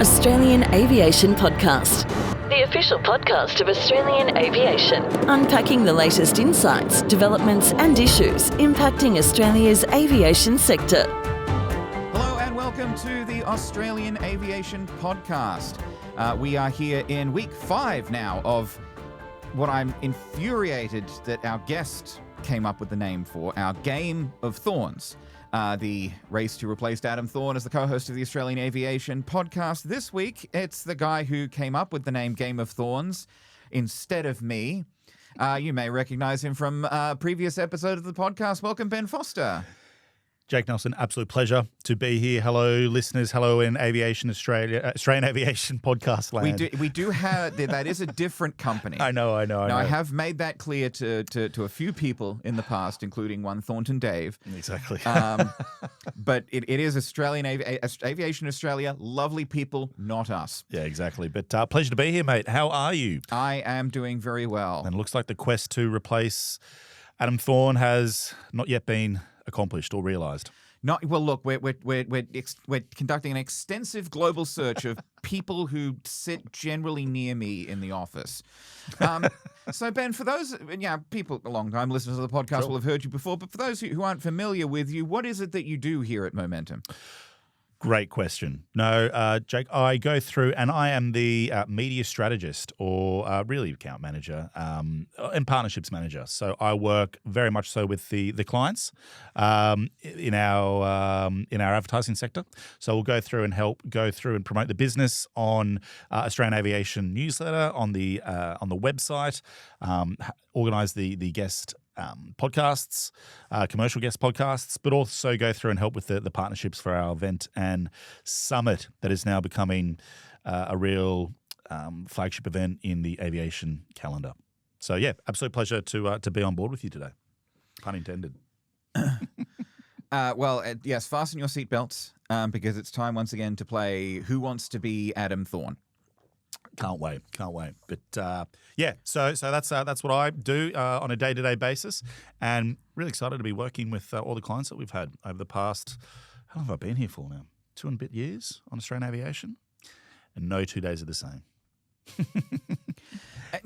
Australian Aviation Podcast, the official podcast of Australian Aviation, unpacking the latest insights, developments and issues impacting Australia's aviation sector. Hello and welcome to the Australian Aviation Podcast. We are here in week 5 now of what I'm infuriated that our guest came up with the name for, our Game of Thorns. The race to replace Adam Thorne as the co-host of the Australian Aviation Podcast. This week, it's the guy who came up with the name Game of Thorns instead of me. You may recognize him from a previous episode of the podcast. Welcome, Ben Foster. Jake Nelson, absolute pleasure to be here. Hello, listeners. Hello in Aviation Australia, Australian Aviation Podcast land. We do have, that is a different company. I know. I have made that clear to a few people in the past, including one Thornton Dave. Exactly. But it is Australian Aviation Australia. Lovely people, not us. Yeah, exactly. But pleasure to be here, mate. How are you? I am doing very well. And it looks like the quest to replace Adam Thorne has not yet been accomplished or realised. Well, look, we're conducting an extensive global search of people who sit generally near me in the office. So, Ben, for those, people, a long-time listeners of the podcast will have heard you before, but for those who aren't familiar with you, what is it that you do here at Momentum? Great question. No, Jake, I go through and I am the media strategist or really account manager and partnerships manager. So I work very much so with the clients in our advertising sector. So we'll go through and promote the business on Australian Aviation newsletter, on the website, organise the guest podcasts, commercial guest podcasts, but also go through and help with the partnerships for our event and summit that is now becoming a real flagship event in the aviation calendar. So, yeah, absolute pleasure to be on board with you today. Pun intended. Yes, fasten your seatbelts because it's time once again to play Who Wants to Be Adam Thorne? Can't wait. But so that's what I do on a day-to-day basis, and really excited to be working with all the clients that we've had over the past. How long have I been here for now? 2 and a bit years on Australian Aviation, and no 2 days are the same.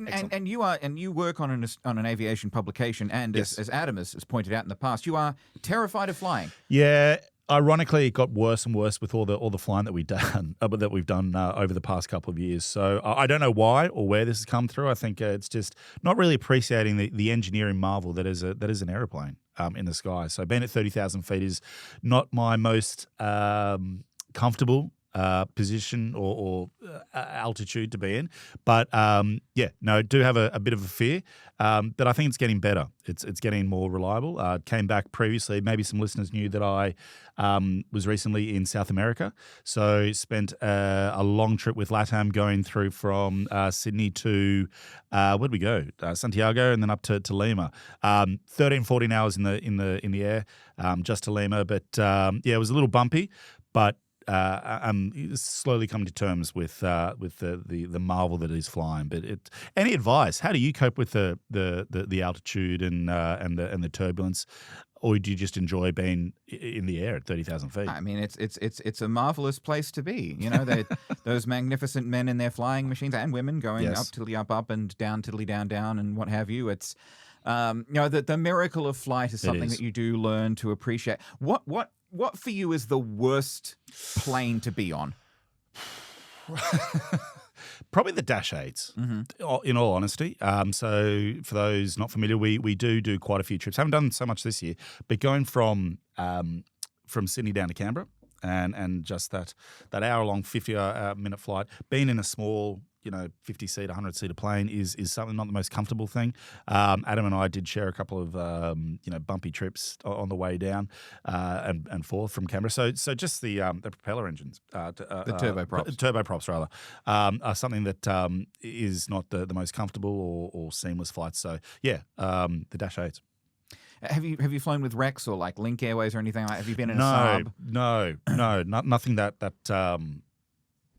and you work on an aviation publication, and yes. as Adam has pointed out in the past, you are terrified of flying. Yeah. Ironically, it got worse and worse with all the flying that we've done over the past couple of years. So I don't know why or where this has come through. I think it's just not really appreciating the engineering marvel that is an aeroplane in the sky. So being at 30,000 feet is not my most comfortable position or altitude to be in. But do have a bit of a fear. But I think it's getting better. It's getting more reliable. Came back previously. Maybe some listeners knew that I was recently in South America. So spent a long trip with LATAM going through from Sydney to where'd we go? Santiago, and then up to Lima. 13, 14 hours in the air just to Lima. But it was a little bumpy, but I'm slowly coming to terms with the marvel that is flying. But any advice? How do you cope with the altitude and the turbulence, or do you just enjoy being in the air at 30,000 feet? I mean, it's a marvelous place to be. You know, those magnificent men in their flying machines and women going up tiddly up and down tiddly down and what have you. It's the miracle of flight is something that you do learn to appreciate. What for you is the worst plane to be on? Probably the Dash 8s, in all honesty. So for those not familiar, we do quite a few trips. Haven't done so much this year, but going from Sydney down to Canberra and just that hour-long, 50-minute flight, being in a small 50-seat, 100-seater plane is something not the most comfortable thing. Adam and I did share a couple of bumpy trips on the way down and forth from Canberra. So just the propeller engines, the turboprops rather, are something that is not the most comfortable or seamless flights. So the Dash 8s. Have you flown with Rex or like Link Airways or anything like? Have you been in a Saab? No, nothing that.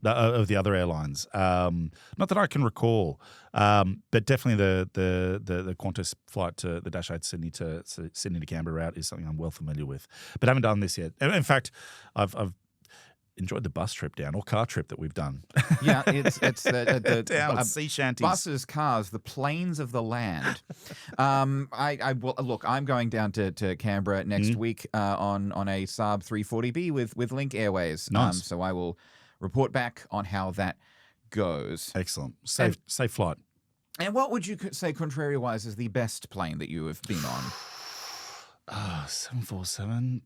Of the other airlines, not that I can recall, but definitely the Qantas flight to the Dash 8 Sydney to Canberra route is something I'm well familiar with, but haven't done this yet. In fact, I've enjoyed the bus trip down or car trip that we've done. Yeah, it's the down sea shanties. buses, cars, the plains of the land. Look, I'm going down to Canberra next week on a Saab 340B with Link Airways. Nice. So I will report back on how that goes. Excellent. Safe flight. And what would you say, contrary-wise, is the best plane that you have been on? 747.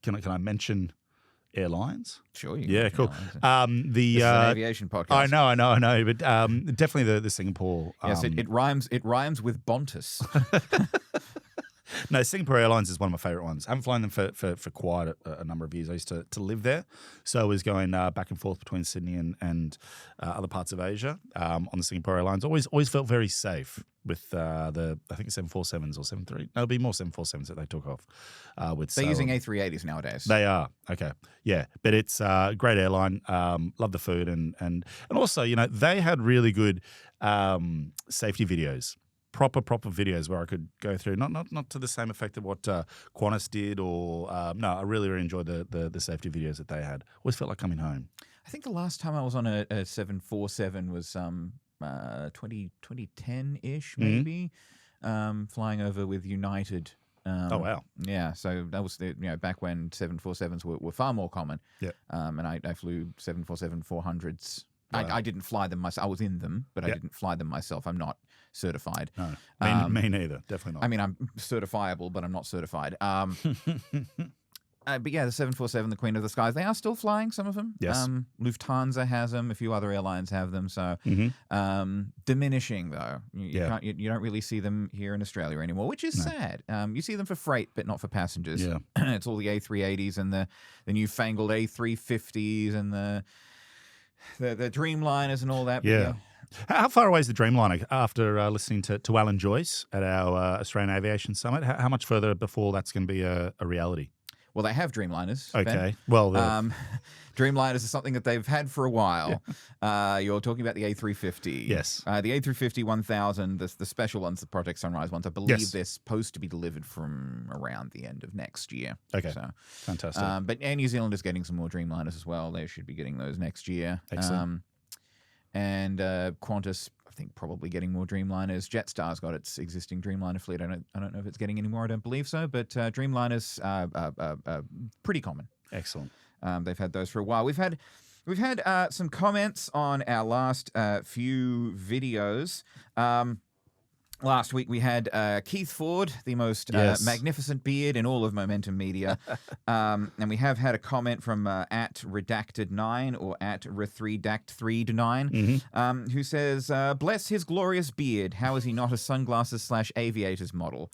Can I mention Airlines? Sure. Yeah, cool. This is an aviation podcast. I know, but definitely the Singapore. Yes, it rhymes. It rhymes with Bontus. No, Singapore Airlines is one of my favourite ones. I haven't flown them for quite a number of years. I used to live there, so I was going back and forth between Sydney and other parts of Asia on the Singapore Airlines. Always felt very safe with the, I think, 747s or 73. No, it'll be more 747s that they took off with. They're using A380s nowadays. They are. Okay. Yeah. But it's a great airline. Love the food and also, you know, they had really good safety videos. Proper videos where I could go through, not to the same effect of what Qantas did or no, I really enjoyed the safety videos that they had. Always felt like coming home. I think the last time I was on a 747 was 2010-ish maybe, flying over with United. Oh wow! Yeah, so that was back when 747s were far more common. Yeah, and I flew 747-400s. I didn't fly them myself. I was in them, but I didn't fly them myself. I'm not certified. No, me neither. Definitely not. I mean, I'm certifiable, but I'm not certified. But yeah, the 747, the Queen of the Skies, they are still flying, some of them. Yes. Lufthansa has them. A few other airlines have them. So diminishing, though. You don't really see them here in Australia anymore, which is sad. You see them for freight, but not for passengers. Yeah. It's all the A380s and the newfangled A350s and the Dreamliners and all that. Yeah. How far away is the Dreamliner after listening to Alan Joyce at our Australian Aviation Summit? How much further before that's going to be a reality? Well, they have Dreamliners. Okay. Ben. Well, Dreamliners is something that they've had for a while. Yeah. You're talking about the A350. Yes. The A350 1000, the special ones, the Project Sunrise ones, I believe they're supposed to be delivered from around the end of next year. Okay. So, fantastic. But Air New Zealand is getting some more Dreamliners as well. They should be getting those next year. Excellent. And Qantas, I think, probably getting more Dreamliners. Jetstar's got its existing Dreamliner fleet. I don't know if it's getting any more. I don't believe so. But Dreamliners are pretty common. Excellent. They've had those for a while. We've had some comments on our last few videos. Last week we had Keith Ford, the most magnificent beard in all of Momentum Media. And we have had a comment from at Redacted9 or at Re3Dact3-9 who says, bless his glorious beard. How is he not a sunglasses/aviators model?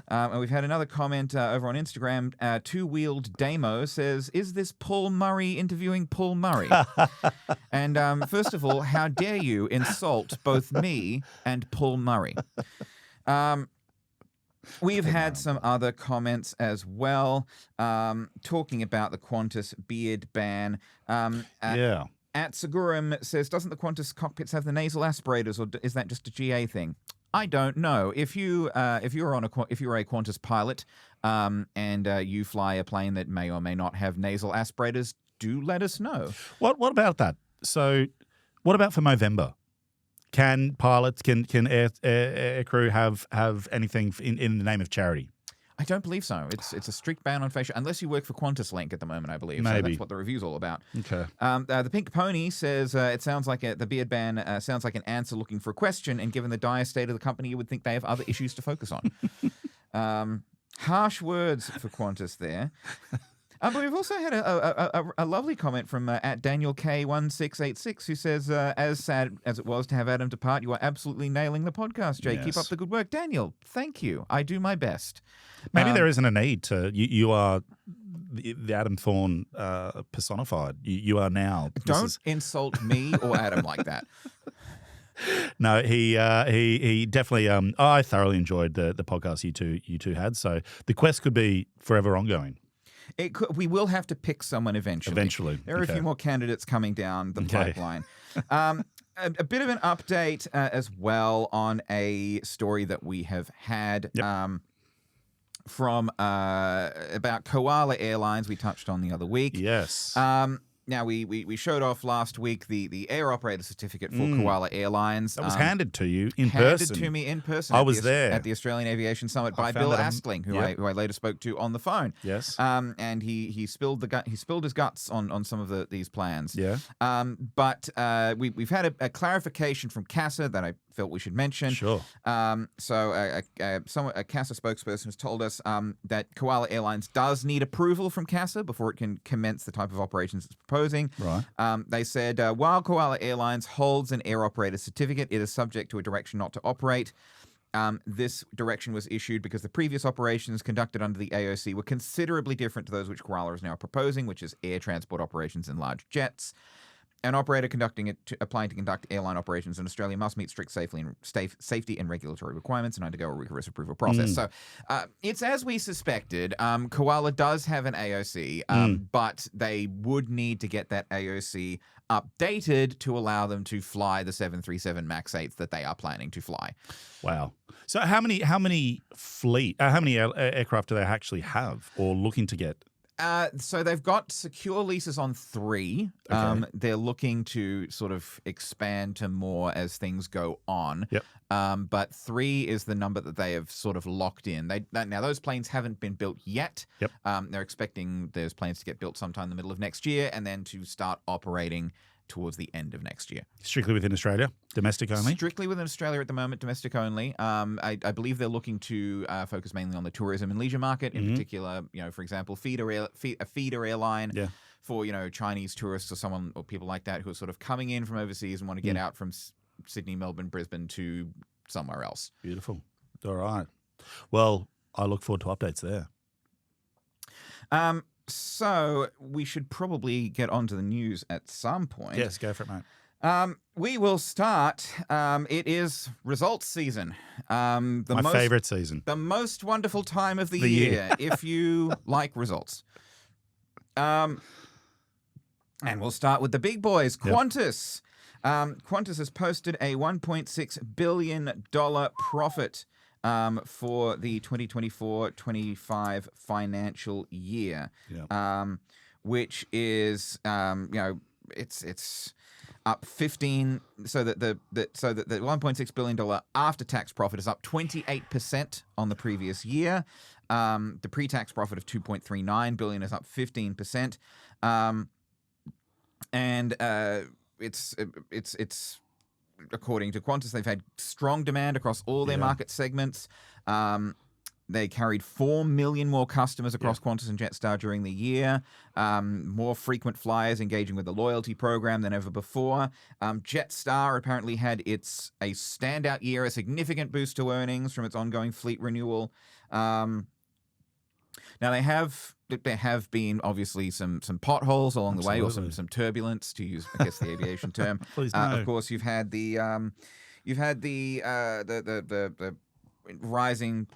And we've had another comment over on Instagram. Two-Wheeled Damo says, is this Paul Murray interviewing Paul Murray? And first of all, how dare you insult both me and Paul Murray? We've had some other comments as well, talking about the Qantas beard ban. At Segurum says, doesn't the Qantas cockpits have the nasal aspirators, or is that just a GA thing? I don't know. If you're a Qantas pilot and you fly a plane that may or may not have nasal aspirators, do let us know. What about that? So, what about for Movember? Can pilots, can air crew have anything in the name of charity? I don't believe so. It's a strict ban on facial, unless you work for Qantas Link at the moment, I believe. Maybe. So that's what the review's all about. Okay. The Pink Pony says it sounds like the beard ban sounds like an answer looking for a question, and given the dire state of the company, you would think they have other issues to focus on. Harsh words for Qantas there. But we've also had a lovely comment from at Daniel K1686 who says, as sad as it was to have Adam depart, you are absolutely nailing the podcast, Jay. Yes. Keep up the good work. Daniel, thank you. I do my best. Maybe there isn't a need to. You are the Adam Thorne personified. You are now. Don't insult me or Adam like that. No, he definitely. I thoroughly enjoyed the podcast you two had. So the quest could be forever ongoing. We will have to pick someone eventually. There are a few more candidates coming down the pipeline. A bit of an update as well on a story that we have had from about Koala Airlines we touched on the other week. Yes. Now, we showed off last week the air operator certificate for Koala Airlines. That was handed to you in handed person. to me in person. I was there. At the Australian Aviation Summit by Bill Astling, who I later spoke to on the phone. Yes. And he spilled his guts on some of these plans. Yeah. But we've had a clarification from CASA that I felt we should mention. Sure. So a CASA spokesperson has told us that Koala Airlines does need approval from CASA before it can commence the type of operations it's proposing. Right. They said, while Koala Airlines holds an air operator certificate, it is subject to a direction not to operate. This direction was issued because the previous operations conducted under the AOC were considerably different to those which Koala is now proposing, which is air transport operations in large jets. An operator applying to conduct airline operations in Australia must meet strict safety and regulatory requirements and undergo a rigorous approval process. So it's as we suspected. Koala does have an AOC, but they would need to get that AOC updated to allow them to fly the 737 MAX 8s that they are planning to fly. Wow. So how many aircraft do they actually have or looking to get? So they've got secure leases on 3. Okay. They're looking to sort of expand to more as things go on. Yep. But 3 is the number that they have sort of locked in. Now, those planes haven't been built yet. Yep. They're expecting those planes to get built sometime in the middle of next year and then to start operating towards the end of next year. Strictly within Australia? Domestic only? Strictly within Australia at the moment, domestic only. I believe they're looking to focus mainly on the tourism and leisure market, in particular, for example, a feeder airline for, Chinese tourists or people like that who are sort of coming in from overseas and want to get out from Sydney, Melbourne, Brisbane to somewhere else. Beautiful. All right. Well, I look forward to updates there. So we should probably get onto the news at some point. Yes, go for it, mate. We will start. It is results season. My favourite season. The most wonderful time of the year if you like results. And we'll start with the big boys. Qantas. Qantas has posted a $1.6 billion profit for the 2024-25 financial year, which is, it's up 15. So that the $1.6 billion after-tax profit is up 28% on the previous year. The pre-tax profit of $2.39 billion is up 15%, and it's. According to Qantas, they've had strong demand across all their market segments. They carried 4 million more customers across Qantas and Jetstar during the year. More frequent flyers engaging with the loyalty program than ever before. Jetstar apparently had a standout year, a significant boost to earnings from its ongoing fleet renewal. Now, there have been obviously some potholes along the way, or some turbulence, to use, I guess, the aviation term. Please no. Of course, you've had the rising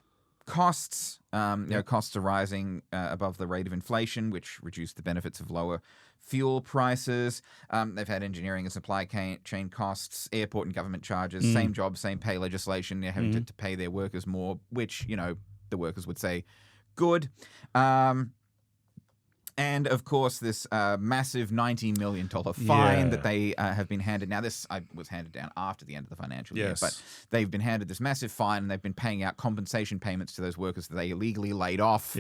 costs. Costs are rising above the rate of inflation, which reduced the benefits of lower fuel prices. They've had engineering and supply chain costs, airport and government charges, same job, same pay legislation. They're having to pay their workers more, which, the workers would say, good. And, of course, this massive $90 million fine that they have been handed. Now, this was handed down after the end of the financial year, but they've been handed this massive fine, and they've been paying out compensation payments to those workers that they illegally laid off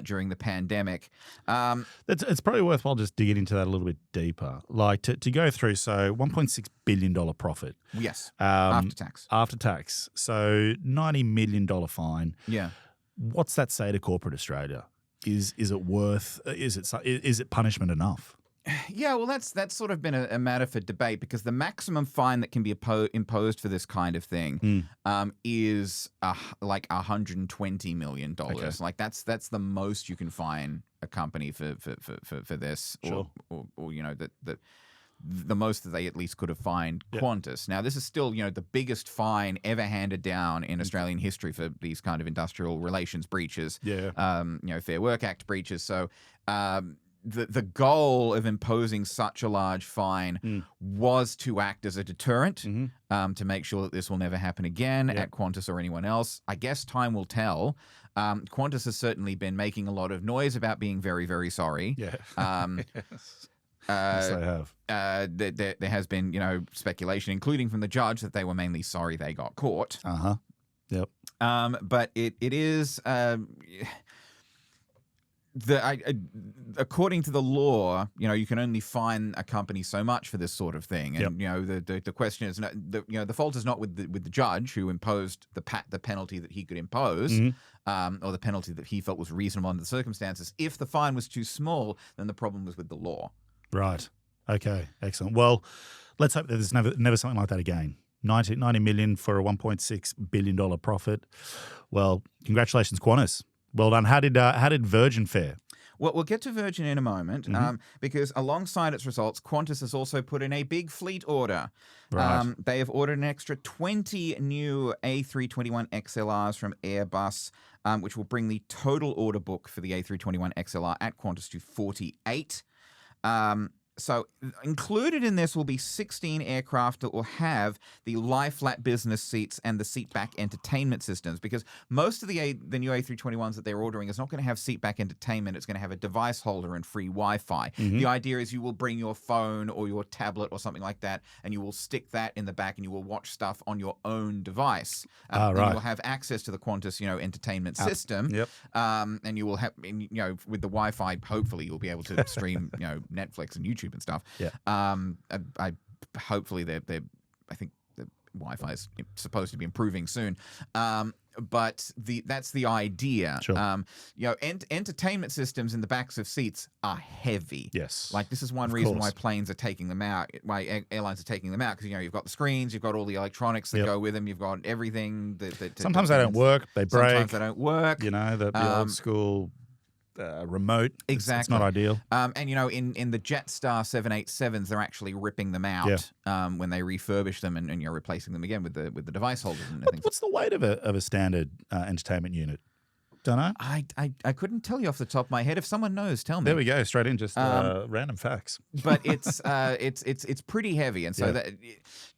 during the pandemic. It's probably worthwhile just digging into that a little bit deeper. Like, to go through, so $1.6 billion profit. Yes, after tax. After tax. So $90 million fine. Yeah. What's that say to corporate Australia? Is it worth? Is it punishment enough? Yeah, well, that's sort of been a matter for debate, because the maximum fine that can be imposed for this kind of thing is like $120 million. Okay. Like that's the most you can fine a company for this, sure. or that. The most that they at least could have fined Qantas. Now, this is still, the biggest fine ever handed down in Australian history for these kind of industrial relations breaches, Fair Work Act breaches. So the goal of imposing such a large fine was to act as a deterrent, to make sure that this will never happen again at Qantas or anyone else. I guess time will tell. Qantas has certainly been making a lot of noise about being very, very sorry. Yeah. Yes. Yes, they have. There has been, speculation, including from the judge, that they were mainly sorry they got caught. Yep. But it is according to the law, you can only fine a company so much for this sort of thing, and the question is, the fault is not with the judge who imposed the penalty that he could impose, or the penalty that he felt was reasonable under the circumstances. If the fine was too small, then the problem was with the law. Right. Okay. Excellent. Well, let's hope that there's never something like that again. 90 million for a $1.6 billion profit. Well, congratulations, Qantas. Well done. How did Virgin fare? Well, we'll get to Virgin in a moment, because alongside its results, Qantas has also put in a big fleet order. Right. They have ordered an extra 20 new A321 XLRs from Airbus, which will bring the total order book for the A321 XLR at Qantas to 48. So included in this will be 16 aircraft that will have the lie-flat business seats and the seat-back entertainment systems, because most of the new A321s that they're ordering is not going to have seat-back entertainment. It's going to have a device holder and free Wi-Fi. The idea is you will bring your phone or your tablet or something like that, and you will stick that in the back, and you will watch stuff on your own device. And you will have access to the Qantas, entertainment system. Yep. And you will have, with the Wi-Fi, hopefully you'll be able to stream, Netflix and YouTube and stuff. Yeah. I hopefully I think the Wi-Fi is supposed to be improving soon. But that's the idea. Sure. Entertainment systems in the backs of seats are heavy. Yes. Like, this is one reason why planes are taking them out, why airlines are taking them out, because you've got the screens, you've got all the electronics that go with them, you've got everything. Sometimes they don't work. They break. Sometimes they don't work. The old school remote. Exactly. It's not ideal. And in the Jetstar 787s, they're actually ripping them out when they refurbish them and you're replacing them again with the device holders and things. What's the weight of a standard entertainment unit? Don't know. I couldn't tell you off the top of my head. If someone knows, tell me. There we go. Straight in, just random facts. But it's pretty heavy, and so that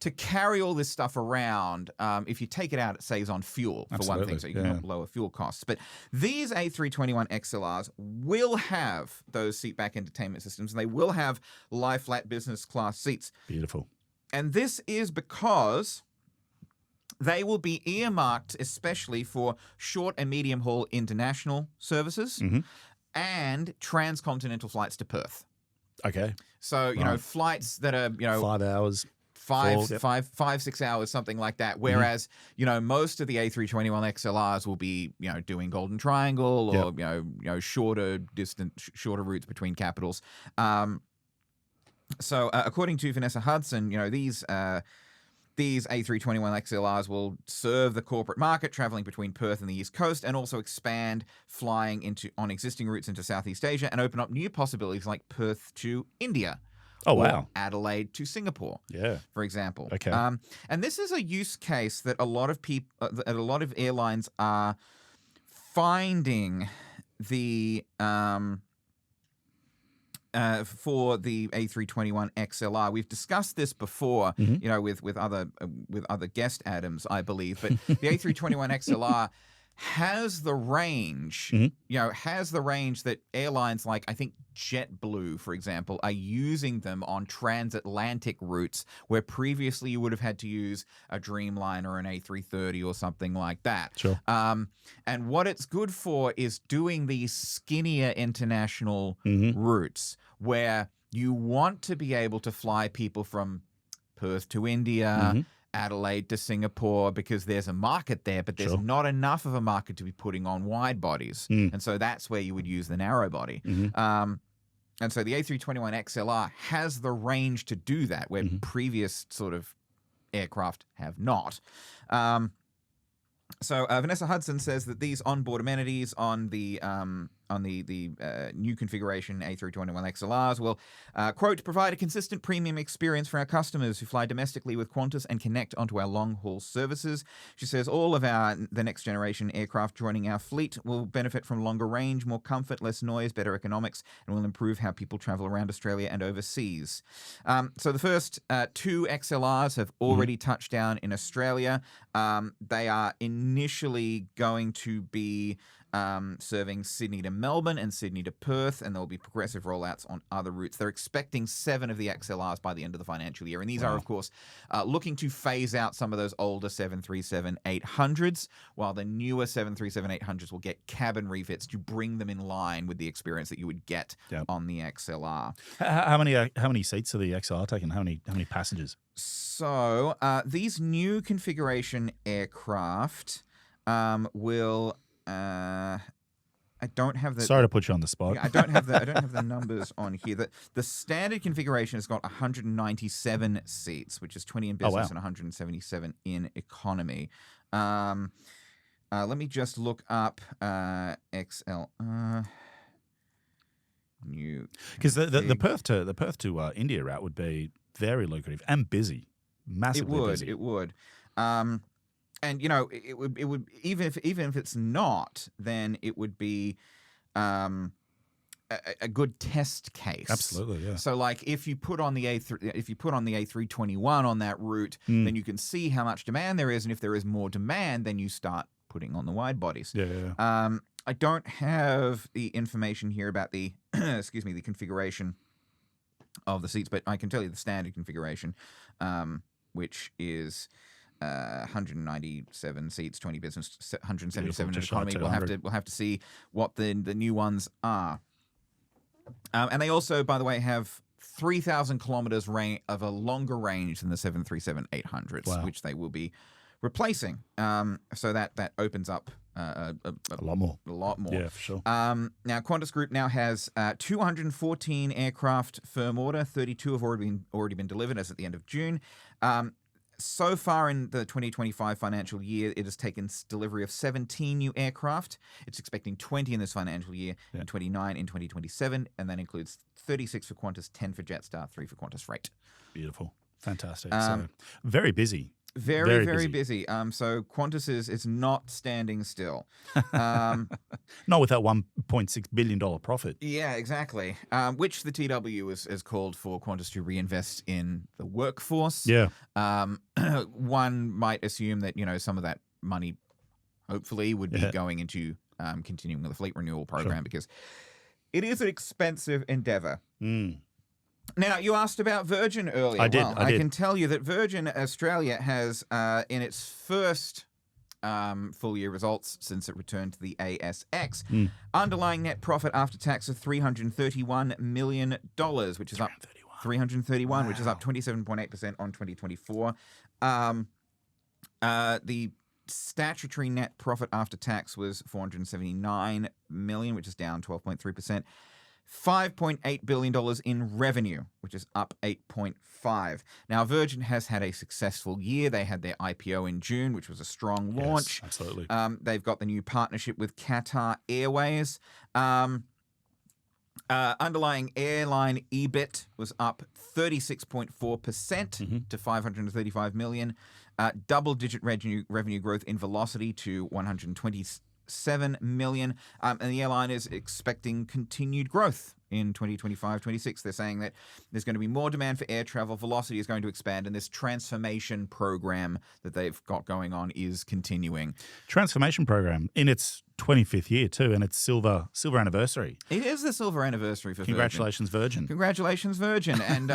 to carry all this stuff around, if you take it out, it saves on fuel for one thing, so you can help lower fuel costs. But these A321 XLRs will have those seatback entertainment systems, and they will have lie-flat business class seats. Beautiful. And this is because they will be earmarked especially for short and medium haul international services and transcontinental flights to Perth. Okay. So, flights that are, 5 hours. 6 hours, something like that. Whereas, most of the A321 XLRs will be, doing Golden Triangle or, shorter routes between capitals. So according to Vanessa Hudson, these A321 XLRs will serve the corporate market, traveling between Perth and the East Coast, and also expand flying on existing routes into Southeast Asia and open up new possibilities like Perth to India. Oh, wow. Adelaide to Singapore, for example. Okay. And this is a use case that a lot of airlines are finding the for the A321 XLR. We've discussed this before, with other guest Adams, I believe. But the A321 XLR has the range, that airlines like, I think, JetBlue, for example, are using them on transatlantic routes where previously you would have had to use a Dreamliner or an A330 or something like that. Sure. And what it's good for is doing these skinnier international routes where you want to be able to fly people from Perth to India, Adelaide to Singapore, because there's a market there, but there's not enough of a market to be putting on wide bodies. And so that's where you would use the narrow body. And so the A321 XLR has the range to do that, where previous sort of aircraft have not. So Vanessa Hudson says that these onboard amenities on the new configuration A321 XLRs will, quote, provide a consistent premium experience for our customers who fly domestically with Qantas and connect onto our long-haul services. She says all of the next-generation aircraft joining our fleet will benefit from longer range, more comfort, less noise, better economics, and will improve how people travel around Australia and overseas. So the first 2 XLRs have already touched down in Australia. They are initially going to be serving Sydney to Melbourne and Sydney to Perth, and there'll be progressive rollouts on other routes. They're expecting 7 of the XLRs by the end of the financial year, and these are, of course, looking to phase out some of those older 737-800s, while the newer 737-800s will get cabin refits to bring them in line with the experience that you would get on the XLR. How many seats are the XLR taking? How many passengers? So these new configuration aircraft will. I don't have the. Sorry to put you on the spot. I don't have the numbers on here. The standard configuration has got 197 seats, which is 20 in business and 177 in economy. Let me just look up XLR. New, because the Perth to India route would be very lucrative and busy, massively busy. It would. And it would even if it's not, then it would be a good test case. Absolutely, yeah. So like if you put on the A321 on that route, then you can see how much demand there is, and if there is more demand, then you start putting on the wide bodies. Yeah. I don't have the information here about the the configuration of the seats, but I can tell you the standard configuration, which is 197 seats, 20 business, 177 in economy. We'll have to see what the new ones are. And they also, by the way, have 3,000 kilometers of a longer range than the 737-800s, which they will be replacing. So that opens up a lot more. Yeah, for sure. Now, Qantas Group now has 214 aircraft firm order. 32 have already been delivered as at the end of June. So far in the 2025 financial year, it has taken delivery of 17 new aircraft. It's expecting 20 in this financial year, and 29 in 2027, and that includes 36 for Qantas, 10 for Jetstar, 3 for Qantas Freight. Beautiful. Fantastic. So very busy. Very busy. So Qantas is not standing still. Not with that $1.6 billion profit. Yeah, exactly. Which the TW has called for Qantas to reinvest in the workforce. Yeah. One might assume that, some of that money hopefully would be going into continuing with the fleet renewal program, because it is an expensive endeavor. Now, you asked about Virgin earlier. I did. I can tell you that Virgin Australia has, in its first full year results since it returned to the ASX, underlying net profit after tax of $331 million, which is up 331, which is up 27.8% on 2024. The statutory net profit after tax was $479 million, which is down 12.3%. $5.8 billion in revenue, which is up 8.5%. Now, Virgin has had a successful year. They had their IPO in June, which was a strong launch. Yes, absolutely. They've got the new partnership with Qatar Airways. Underlying airline EBIT was up 36.4% to $535 million. Double-digit revenue growth in Velocity to $127 million, and the airline is expecting continued growth in 2025-26. They're saying that there's going to be more demand for air travel. Velocity is going to expand, and this transformation program that they've got going on is continuing. Transformation program in its 25th year too, and its silver anniversary. It is the silver anniversary for Congratulations, Virgin. Congratulations, Virgin. And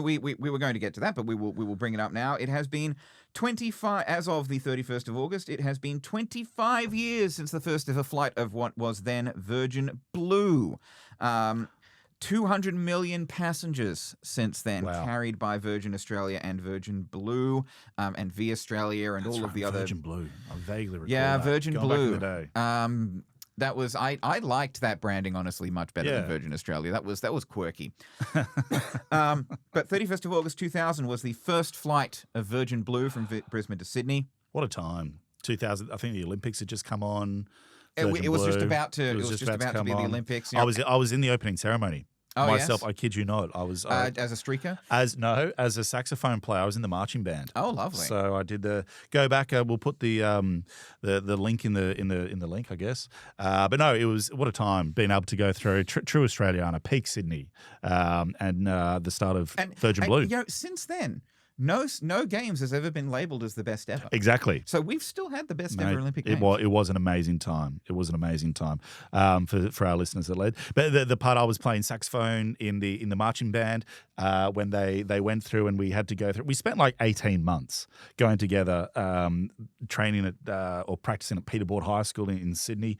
we were going to get to that, but we will bring it up now. It has been 25, as of the 31st of August, it has been 25 years since the first ever flight of what was then Virgin Blue. 200 million passengers since then, carried by Virgin Australia and Virgin Blue, and V Australia and all of the other. Virgin Blue. I vaguely recall that. Virgin Blue. Back in the day. That was I liked that branding honestly much better than Virgin Australia. That was quirky. But 31st of August 2000 was the first flight of Virgin Blue from Brisbane to Sydney. What a time! 2000. I think the Olympics had just come on. It was just about to be the Olympics. I was in the opening ceremony. Myself, yes? I kid you not. I was as a streaker, as a saxophone player. I was in the marching band. Oh, lovely! So I did the go back. We'll put the link in the link, I guess. But no, it was what a time being able to go through True Australiana, peak Sydney, and the start of Virgin Blue. Since then, no games has ever been labeled as the best ever. Exactly. So we've still had the best ever Olympic Games. It was an amazing time. It was an amazing time for our listeners that led. But the part I was playing saxophone in the marching band when they went through and we had to go through. We spent like 18 months going together, training at or practicing at Peterborough High School in Sydney.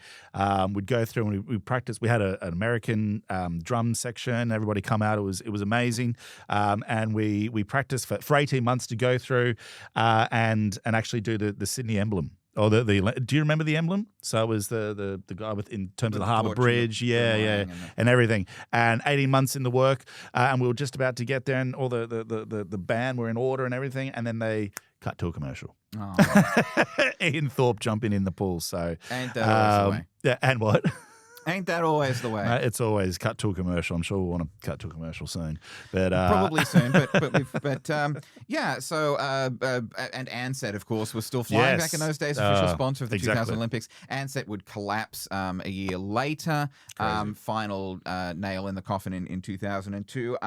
We'd go through and we practiced. We had an American drum section. Everybody come out. It was amazing. And we practiced for 18 months to go through and actually do the Sydney emblem. Or do you remember the emblem? So it was the guy in terms of the Harbour Bridge, and everything. And 18 months in the work, and we were just about to get there, and all the band were in order and everything, and then they cut to a commercial. Oh. Ian Thorpe jumping in the pool. So Ain't that always the way? Yeah, and what? Ain't that always the way? It's always cut to a commercial. I'm sure we'll want to cut to a commercial soon, but probably soon. Yeah. So and Ansett, of course, was still flying back in those days. Official sponsor of the 2000 Olympics. Ansett would collapse a year later. Final nail in the coffin in 2002.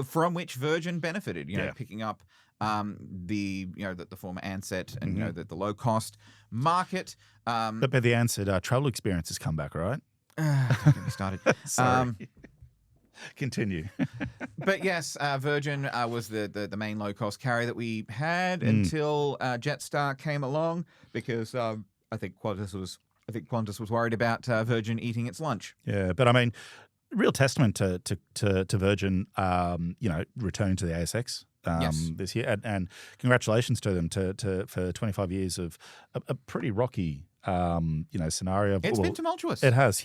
From which Virgin benefited. You know, picking up the former Ansett and the low cost market. But the Ansett travel experience has come back, right? Don't get me started. Sorry. Continue. But yes, Virgin was the main low cost carrier that we had until Jetstar came along because I think Qantas was worried about Virgin eating its lunch. Yeah, but I mean, real testament to Virgin, returning to the ASX. This year, and congratulations to them for 25 years of a pretty rocky scenario. It's been tumultuous. It has,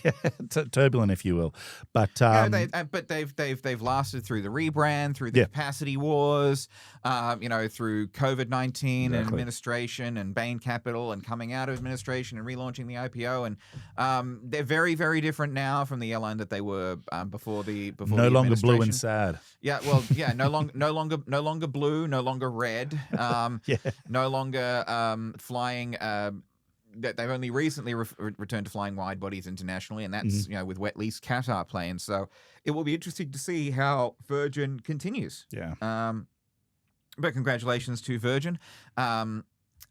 turbulent, if you will. But they've lasted through the rebrand, through the capacity wars, through COVID-19 and administration and Bain Capital and coming out of administration and relaunching the IPO, and they're very, very different now from the airline that they were before the no longer blue and sad. Yeah, well, no longer blue, no longer red, no longer flying. They've only recently returned to flying wide bodies internationally, and that's with wet lease Qatar planes. So it will be interesting to see how Virgin continues. Yeah. But congratulations to Virgin.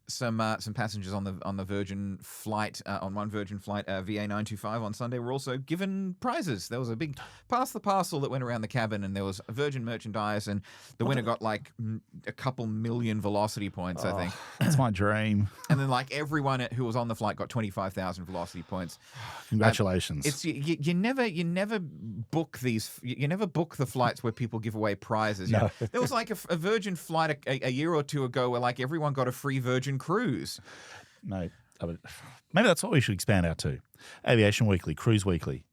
Some passengers on the Virgin flight on one Virgin flight VA925 on Sunday were also given prizes. There was a big pass the parcel that went around the cabin, and there was Virgin merchandise, and the winner got like a couple million velocity points. I think that's my dream. And then like everyone who was on the flight got 25,000 velocity points. Congratulations! It's you never book these. You never book the flights where people give away prizes. No. There was like a Virgin flight a year or two ago where like everyone got a free Virgin cruise. Mate, maybe that's what we should expand out to. Aviation Weekly, Cruise Weekly.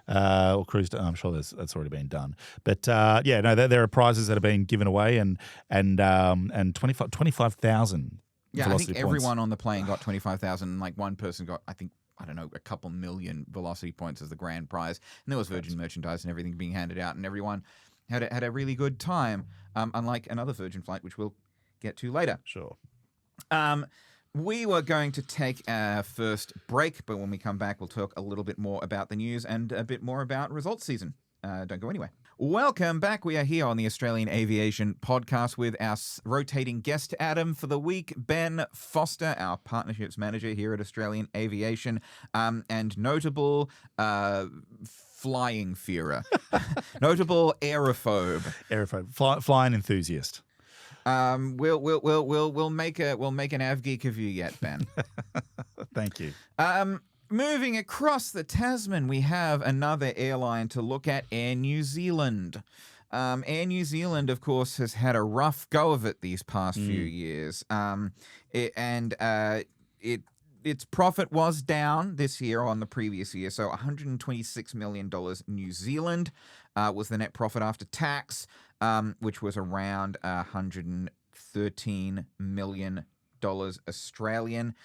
Or Cruise, I'm sure that's already been done. But there are prizes that are being given away and 25,000 Yeah, I think points. Everyone on the plane got 25,000. Like one person got, I don't know, a couple million velocity points as the grand prize. And there was Virgin merchandise and everything being handed out, and everyone had a really good time, unlike another Virgin flight, which we'll get to later. Sure. We were going to take our first break, but when we come back, we'll talk a little bit more about the news and a bit more about results season. Don't go anywhere. Welcome back. We are here on the Australian Aviation Podcast with our rotating guest, Adam, for the week, Ben Foster, our partnerships manager here at Australian Aviation, and notable flying fearer, notable aerophobe, flying enthusiast. We'll make an av geek of you yet, Ben. Thank you. Moving across the Tasman, we have another airline to look at, Air New Zealand. Air New Zealand, of course, has had a rough go of it these past few years. Its profit was down this year on the previous year, so $126 million New Zealand was the net profit after tax, which was around $113 million Australian.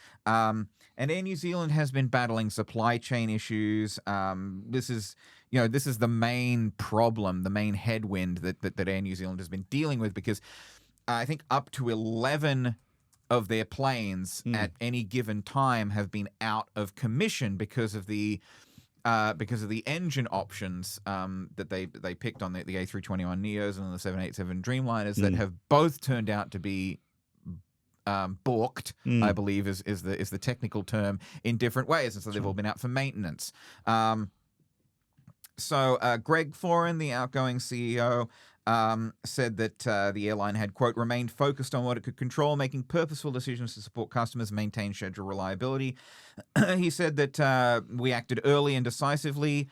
And Air New Zealand has been battling supply chain issues. This is the main problem, the main headwind that Air New Zealand has been dealing with, because I think up to 11 of their planes at any given time have been out of commission because of the because of the engine options that they picked on the A321neos and the 787 Dreamliners that have both turned out to be balked, I believe is the technical term, in different ways, and so they've all been out for maintenance. So Greg Foran, the outgoing CEO, said that the airline had, quote, remained focused on what it could control, making purposeful decisions to support customers and maintain schedule reliability. He said that we acted early and decisively,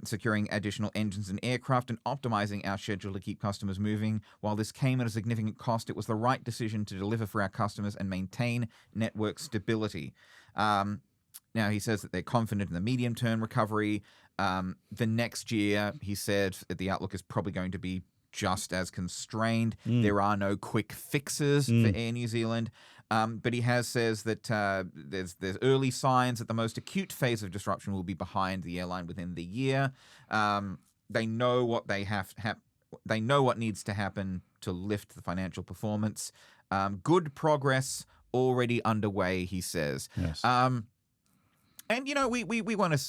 securing additional engines and aircraft and optimizing our schedule to keep customers moving. While this came at a significant cost, it was the right decision to deliver for our customers and maintain network stability. Now, he says that they're confident in the medium-term recovery. The next year, he said, that the outlook is probably going to be just as constrained. There are no quick fixes for Air New Zealand. But he says that there's early signs that the most acute phase of disruption will be behind the airline within the year. They know what they know what needs to happen to lift the financial performance. Good progress already underway, he says. Yes. And we want to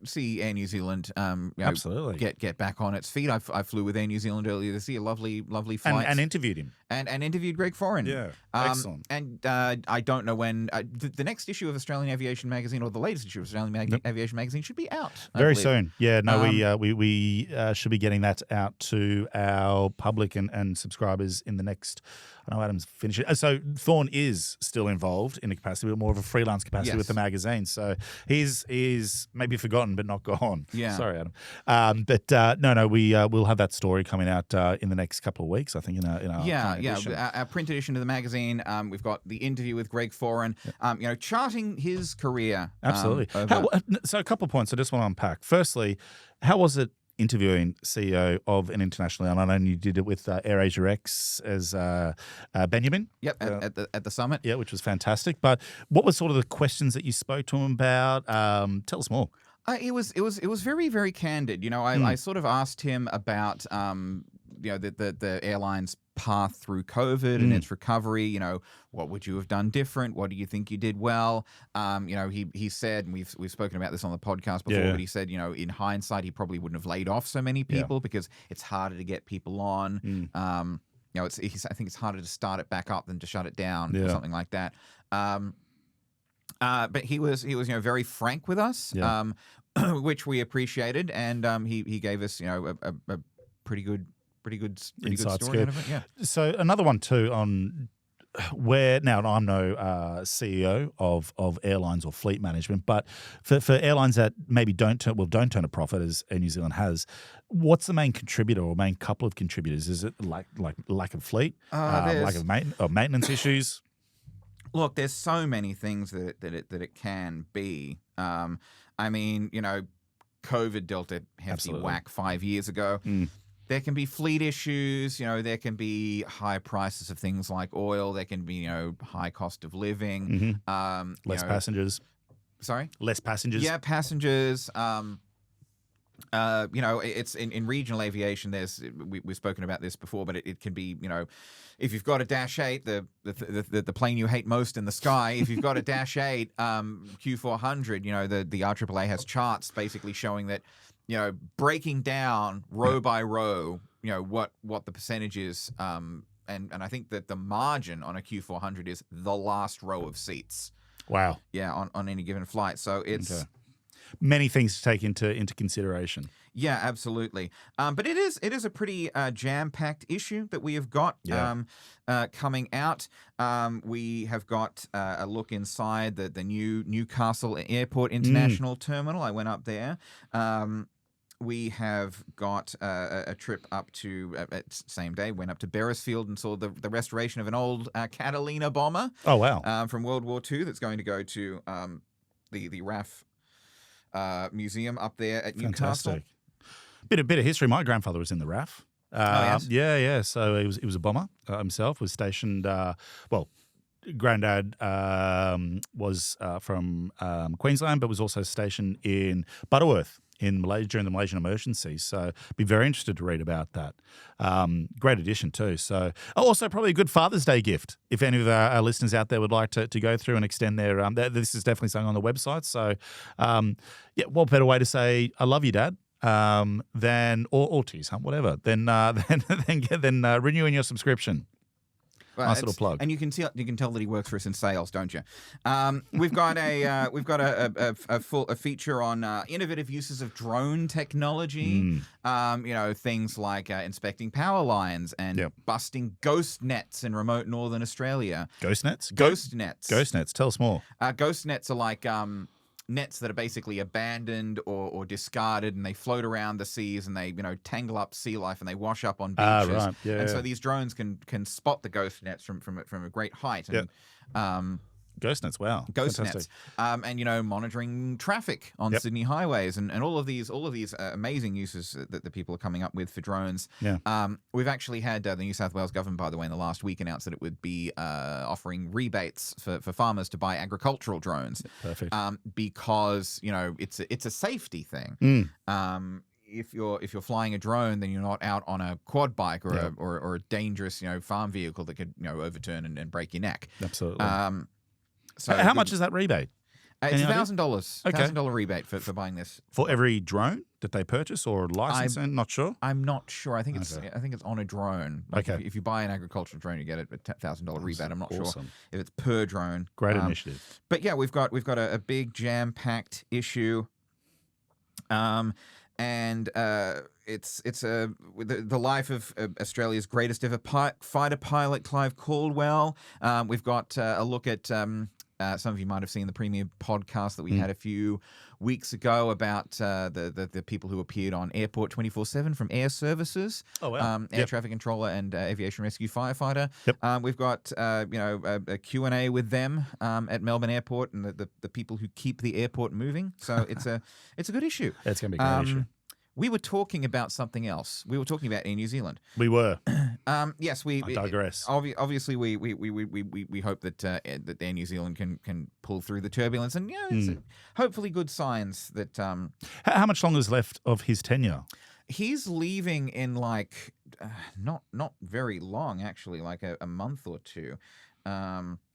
see Air New Zealand Absolutely get back on its feet. I flew with Air New Zealand earlier this year. Lovely flight. And interviewed him. And interviewed Greg Foran. Yeah, excellent. And I don't know when the next issue of Australian Aviation Magazine, or the latest issue of Australian Aviation Magazine, should be out very soon. Yeah, no, we should be getting that out to our public and subscribers in the next. I know Adam's finishing. So Thorne is still involved in a capacity, but more of a freelance capacity with the magazine. So he's maybe forgotten, but not gone. Yeah. Sorry, Adam. But no, we'll have that story coming out in the next couple of weeks, I think, in our edition. Our print edition of the magazine. We've got the interview with Greg Foran, charting his career. Absolutely. So a couple of points I just want to unpack. Firstly, how was it interviewing CEO of an international airline? I know you did it with AirAsia X as Benjamin. Yep, at the summit. Yeah, which was fantastic. But what were sort of the questions that you spoke to him about? Tell us more. It was very, very candid. I sort of asked him about the airline's path through COVID and its recovery. What would you have done different? What do you think you did well? He said, and we've spoken about this on the podcast before, but he said, in hindsight, he probably wouldn't have laid off so many people because it's harder to get people on. I think it's harder to start it back up than to shut it down or something like that. But he was very frank with us, which we appreciated, and he gave us a pretty good story out of it. Yeah. So another one too on where now I'm no CEO of airlines or fleet management, but for airlines that maybe don't turn a profit, as Air New Zealand has, what's the main contributor or main couple of contributors? Is it like lack of fleet, lack of maintenance issues? Look, there's so many things that it can be. COVID dealt a hefty whack 5 years ago. There can be fleet issues, there can be high prices of things like oil, there can be, high cost of living. Less passengers. Sorry? Less passengers. Yeah, passengers. It's in regional aviation, we've spoken about this before, but it can be, if you've got a Dash 8, the plane you hate most in the sky, if you've got a Dash 8 Q400, the RAAA has charts basically showing that, breaking down row by row, what the percentage is. And I think that the margin on a Q400 is the last row of seats. Wow. Yeah, on any given flight. So it's many things to take into consideration. Yeah, absolutely. But it is a pretty jam-packed issue that we have got coming out. We have got a look inside the new Newcastle Airport International Terminal. I went up there. We have got a trip up to, same day, went up to Beresfield and saw the restoration of an old Catalina bomber. Oh, wow. From World War II that's going to go to the RAF museum up there at Newcastle. Fantastic. Bit of history. My grandfather was in the RAF. Yes? Yeah. So he was a bomber himself. Was stationed. Granddad was from Queensland, but was also stationed in Butterworth in Malaysia during the Malaysian emergency. So be very interested to read about that. Great addition too. So also probably a good Father's Day gift if any of our listeners out there would like to go through and extend their. This is definitely something on the website. So what better way to say I love you, Dad? Then or to your son, whatever. Then renewing your subscriction. Well, nice little plug. And you can tell that he works for us in sales, don't you? We've got a feature on innovative uses of drone technology. Things like inspecting power lines and busting ghost nets in remote northern Australia. Ghost nets. Ghost nets. Ghost nets. Tell us more. Ghost nets are like nets that are basically abandoned or discarded, and they float around the seas, and they tangle up sea life, and they wash up on beaches. Right. Yeah, so these drones can spot the ghost nets from a great height. And, Ghost nets, wow. Ghost Fantastic. nets. And, monitoring traffic on Sydney highways and all of these amazing uses that the people are coming up with for drones. Yeah. We've actually had the New South Wales government, by the way, in the last week announced that it would be offering rebates for farmers to buy agricultural drones. Perfect. Because, it's a safety thing. If you're flying a drone, then you're not out on a quad bike or a dangerous farm vehicle that could overturn and break your neck. Absolutely. So how much is that rebate? It's $1,000. Okay. $1,000 rebate for buying this For every drone that they purchase or license? Not sure. I'm not sure. I think it's on a drone. Like Okay. If you buy an agricultural drone, you get a $1,000 rebate. I'm not sure Awesome. if it's per drone. Great initiative. But yeah, we've got a big jam-packed issue. It's the life of Australia's greatest ever fighter pilot, Clive Caldwell. We've got a look at some of you might have seen the premiere podcast that we had a few weeks ago about the people who appeared on Airport 24/7 from Air Services. Oh, wow. Air traffic controller and aviation rescue firefighter. Yep. We've got a Q&A with them at Melbourne Airport and the people who keep the airport moving. So it's a good issue. It's going to be a great issue. We were talking about something else. We were talking about Air New Zealand. We were. Yes, I digress. Obviously, we hope that Air New Zealand can pull through the turbulence, and it's hopefully good signs that. How much longer is left of his tenure? He's leaving in not very long, actually, like a month or two.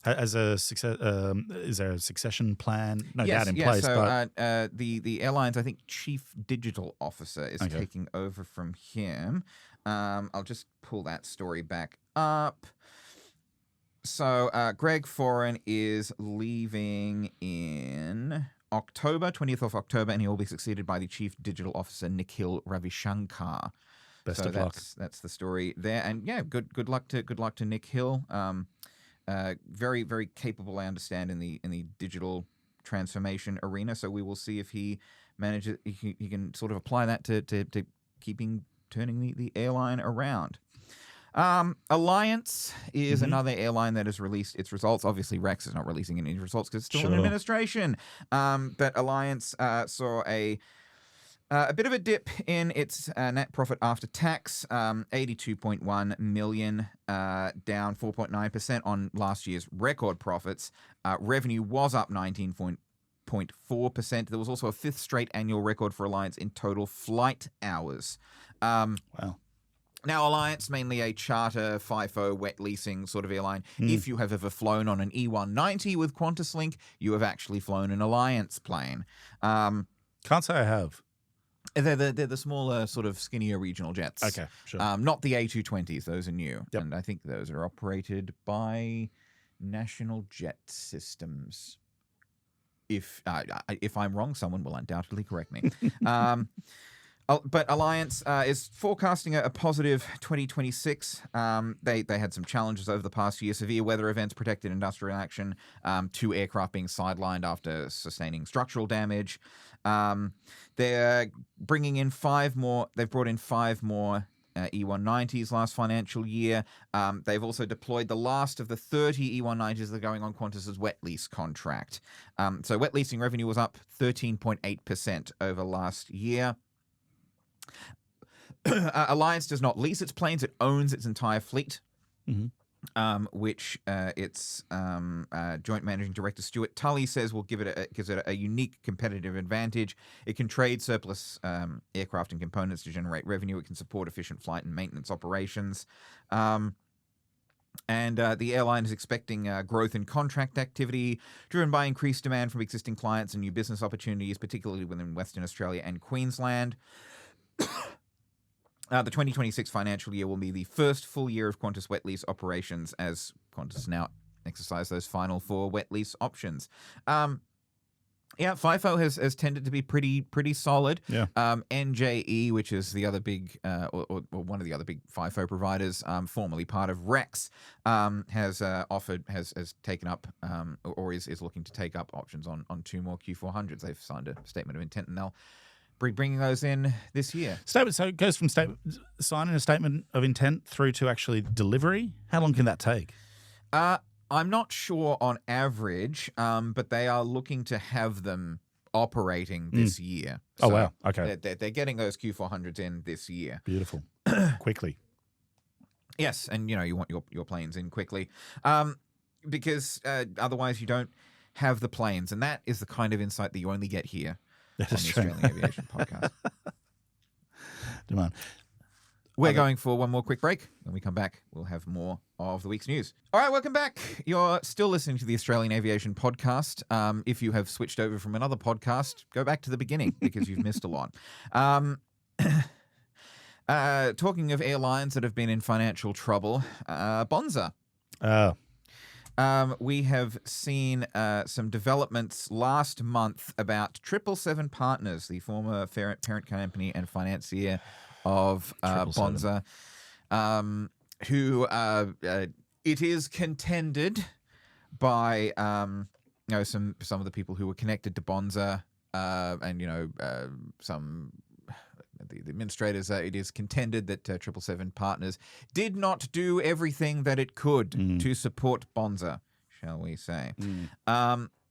As a success, is there a succession plan? No Yes, doubt in place. So but the airlines, I think, chief digital officer is taking over from him. I'll just pull that story back up. So Greg Foran is leaving in October, 20th of October, and he will be succeeded by the chief digital officer, Nikhil Ravishankar. Best of luck. That's the story there, and good luck to Nikhil. Very, very capable, I understand, in the digital transformation arena. So we will see if he manages. He can sort of apply that to turning the airline around. Alliance is another airline that has released its results. Obviously, Rex is not releasing any results because it's still in administration. But Alliance saw a bit of a dip in its net profit after tax, 82.1 million, down 4.9% on last year's record profits. Revenue was up 19.4%. There was also a fifth straight annual record for Alliance in total flight hours. Wow. Now, Alliance, mainly a charter, FIFO, wet leasing sort of airline. If you have ever flown on an E190 with Qantas Link, you have actually flown an Alliance plane. Can't say I have. They're the smaller, sort of skinnier regional jets. Okay, sure. Not the A220s; those are new, Yep. and I think those are operated by National Jet Systems. If I'm wrong, someone will undoubtedly correct me. But Alliance is forecasting a positive 2026. They had some challenges over the past year. Severe weather events, protected industrial action, 2 aircraft being sidelined after sustaining structural damage. They're bringing in 5 more. They've brought in 5 more E190s last financial year. They've also deployed the last of the 30 E190s that are going on Qantas's wet lease contract. So wet leasing revenue was up 13.8% over last year. Alliance does not lease its planes; it owns its entire fleet. which its joint managing director Stuart Tully says will gives it a unique competitive advantage. It can trade surplus aircraft and components to generate revenue. It can support efficient flight and maintenance operations. And the airline is expecting growth in contract activity driven by increased demand from existing clients and new business opportunities, particularly within Western Australia and Queensland. The 2026 financial year will be the first full year of Qantas wet lease operations as Qantas now exercise those final 4 wet lease options. FIFO has tended to be pretty solid. Yeah. NJE, which is the other big or one of the other big FIFO providers, formerly part of Rex, has taken up or is looking to take up options on 2 more Q400s. They've signed a statement of intent, and they'll be bringing those in this year. So it goes from signing a statement of intent through to actually delivery. How long can that take? I'm not sure on average, but they are looking to have them operating this year. Oh, wow. Okay. They're getting those Q400s in this year. Beautiful. Quickly. Yes, and you want your planes in quickly, because otherwise you don't have the planes, and that is the kind of insight that you only get here on the Australian Aviation Podcast. Demand. We're going for one more quick break. When we come back, we'll have more of the week's news. All right, welcome back. You're still listening to the Australian Aviation Podcast. If you have switched over from another podcast, go back to the beginning because you've missed a lot. Talking of airlines that have been in financial trouble, Bonza. We have seen some developments last month about 777 Partners, the former parent company and financier of Bonza, who it is contended by some of the people who were connected to Bonza and some the administrators. It is contended that 777 Partners did not do everything that it could to support Bonza, shall we say.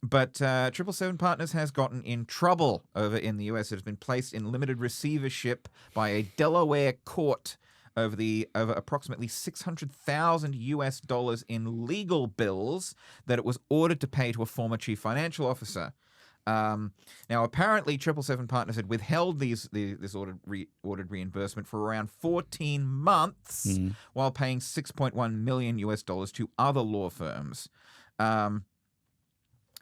But 777 Partners has gotten in trouble over in the US. It has been placed in limited receivership by a Delaware court over approximately $600,000 in legal bills that it was ordered to pay to a former chief financial officer. Now, apparently, 777 Partners had withheld this ordered reimbursement for around 14 months while paying $6.1 million to other law firms.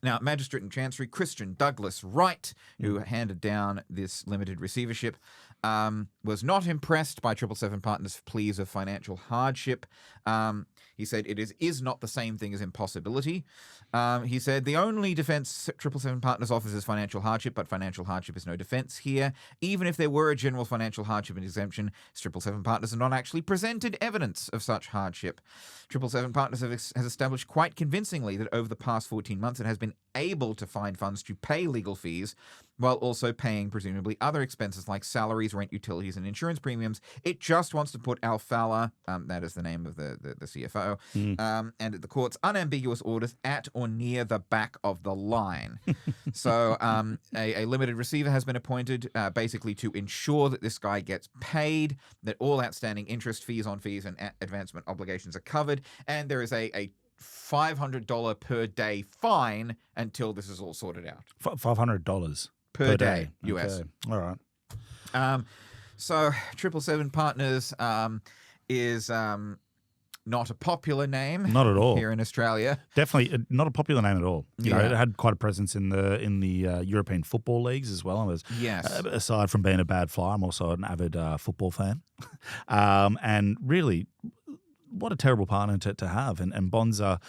Now, Magistrate in Chancery Christian Douglas Wright, who handed down this limited receivership, was not impressed by 777 Partners' pleas of financial hardship. He said it is not the same thing as impossibility. He said the only defense 777 Partners offers is financial hardship, but financial hardship is no defense here. Even if there were a general financial hardship and exemption, 777 Partners have not actually presented evidence of such hardship. 777 Partners has established quite convincingly that over the past 14 months it has been able to find funds to pay legal fees while also paying presumably other expenses like salaries, rent, utilities, and insurance premiums. It just wants to put Al Fowler, that is the name of the CFO, and the court's unambiguous orders at or near the back of the line. So a limited receiver has been appointed basically to ensure that this guy gets paid, that all outstanding interest, fees on fees, and advancement obligations are covered, and there is a $500 per day fine until this is all sorted out. $500 per day, US. Okay. All right. So 777 Partners is not a popular name. Not at all. Here in Australia. Definitely not a popular name at all. You Yeah. know, it had quite a presence in the European football leagues as well. Yes. Aside from being a bad flyer, I'm also an avid football fan. And really, what a terrible partner to have. And Bonza,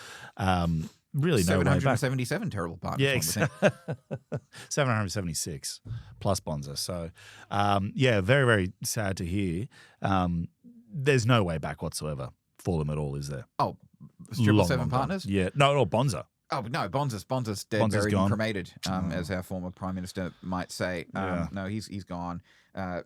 really no way back. 777 terrible partners. Yeah, exactly. 776 plus Bonza. So, very, very sad to hear. There's no way back whatsoever for them at all, is there? Oh, 777 Partners? Yeah. No, Bonza. Oh, no, Bonza's dead, Bonza's buried, gone. and cremated, as our former Prime Minister might say. No, he's gone.